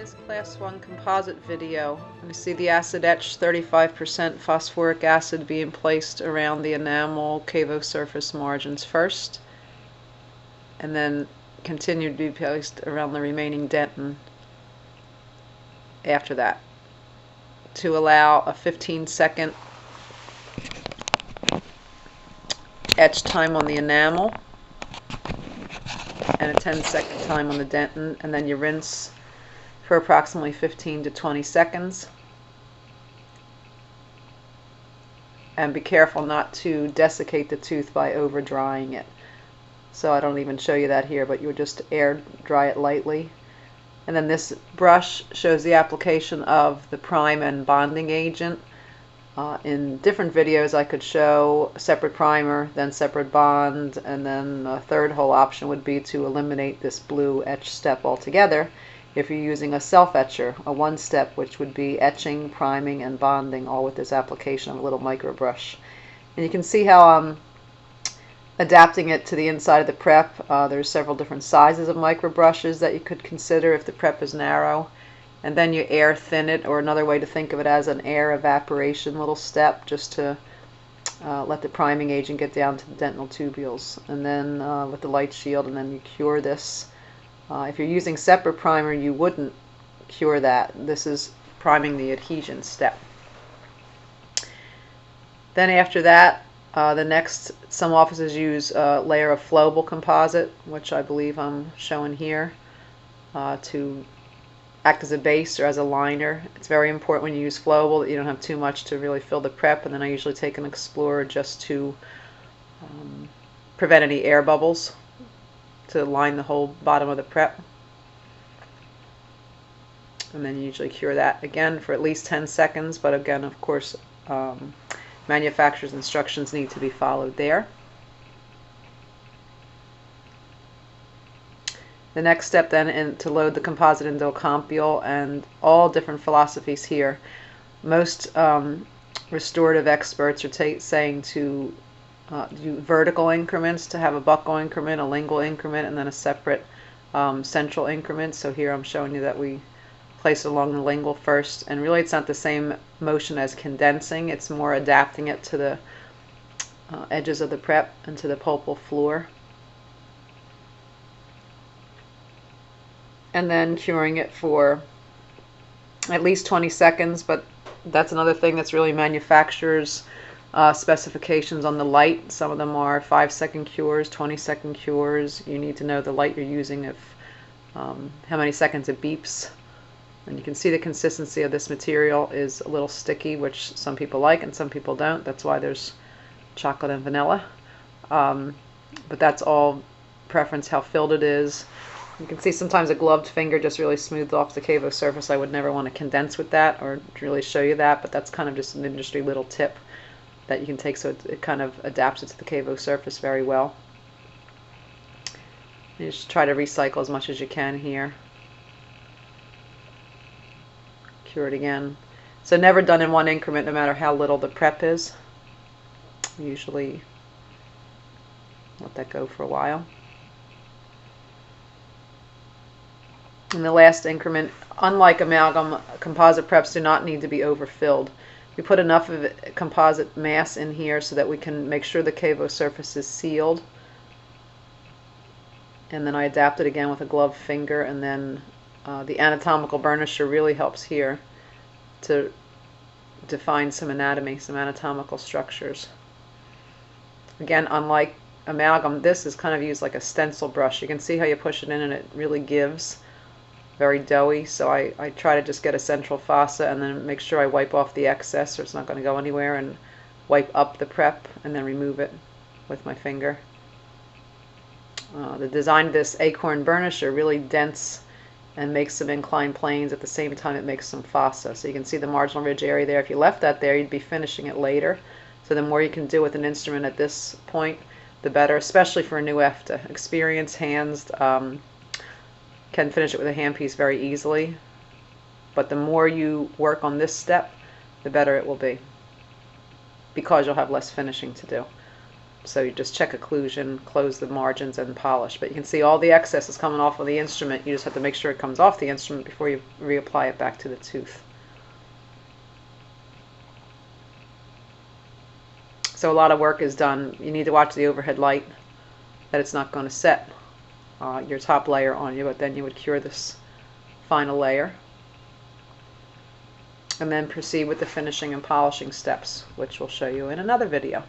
this class 1 composite video, we see the acid etch 35% phosphoric acid being placed around the enamel cavo surface margins first, and then continue to be placed around the remaining dentin after that, to allow a 15-second etch time on the enamel and a 10-second time on the dentin, and then you rinse for approximately 15 to 20 seconds. And be careful not to desiccate the tooth by over drying it. So I don't even show you that here, but you would just air dry it lightly. And then this brush shows the application of the prime and bonding agent. In different videos I could show a separate primer, then separate bond, and then a third whole option would be to eliminate this blue etch step altogether if you're using a self-etcher, a one-step, which would be etching, priming, and bonding, all with this application of a little micro brush. And you can see how I'm adapting it to the inside of the prep. There's several different sizes of micro brushes that you could consider if the prep is narrow. And then you air thin it, or another way to think of it as an air evaporation little step, just to let the priming agent get down to the dental tubules. And then with the light shield, and then you cure this. If you're using separate primer, you wouldn't cure that. This is priming the adhesion step. Then after that, some offices use a layer of flowable composite, which I believe I'm showing here, to act as a base or as a liner. It's very important when you use flowable that you don't have too much to really fill the prep, and then I usually take an Explorer just to prevent any air bubbles, to line the whole bottom of the prep. And then you usually cure that again for at least 10 seconds, but again, of course, manufacturer's instructions need to be followed there. The next step then is to load the composite into a compule, and all different philosophies here. Most restorative experts are saying to do vertical increments, to have a buccal increment, a lingual increment, and then a separate central increment. So here I'm showing you that we place it along the lingual first, and really it's not the same motion as condensing. It's more adapting it to the edges of the prep and to the pulpal floor. And then curing it for at least 20 seconds, but that's another thing that's really manufacturers' specifications on the light. Some of them are 5-second cures, 20-second cures. You need to know the light you're using, if how many seconds it beeps. And you can see the consistency of this material is a little sticky, which some people like and some people don't. That's why there's chocolate and vanilla. But that's all preference, how filled it is. You can see sometimes a gloved finger just really smooths off the cavo surface. I would never want to condense with that or really show you that, but that's kind of just an industry little tip that you can take, so it kind of adapts it to the cavo surface very well. You just try to recycle as much as you can here. Cure it again. So never done in one increment, no matter how little the prep is. Usually let that go for a while. In the last increment, unlike amalgam, composite preps do not need to be overfilled. We put enough of composite mass in here so that we can make sure the cavo surface is sealed. And then I adapt it again with a gloved finger, and then the anatomical burnisher really helps here to define some anatomy, some anatomical structures. Again, unlike amalgam, this is kind of used like a stencil brush. You can see how you push it in and it really gives. Very doughy, so I try to just get a central fossa and then make sure I wipe off the excess, or it's not going to go anywhere, and wipe up the prep and then remove it with my finger. The design of this acorn burnisher really dents and makes some inclined planes. At the same time, it makes some fossa. So you can see the marginal ridge area there. If you left that there, you'd be finishing it later. So the more you can do with an instrument at this point, the better, especially for a new EFTA. Experienced hands can finish it with a handpiece very easily, but the more you work on this step, the better it will be, because you'll have less finishing to do. So you just check occlusion, close the margins, and polish. But you can see all the excess is coming off of the instrument. You just have to make sure it comes off the instrument before you reapply it back to the tooth. So a lot of work is done. You need to watch the overhead light, that it's not going to set your top layer on you, but then you would cure this final layer. And then proceed with the finishing and polishing steps, which we'll show you in another video.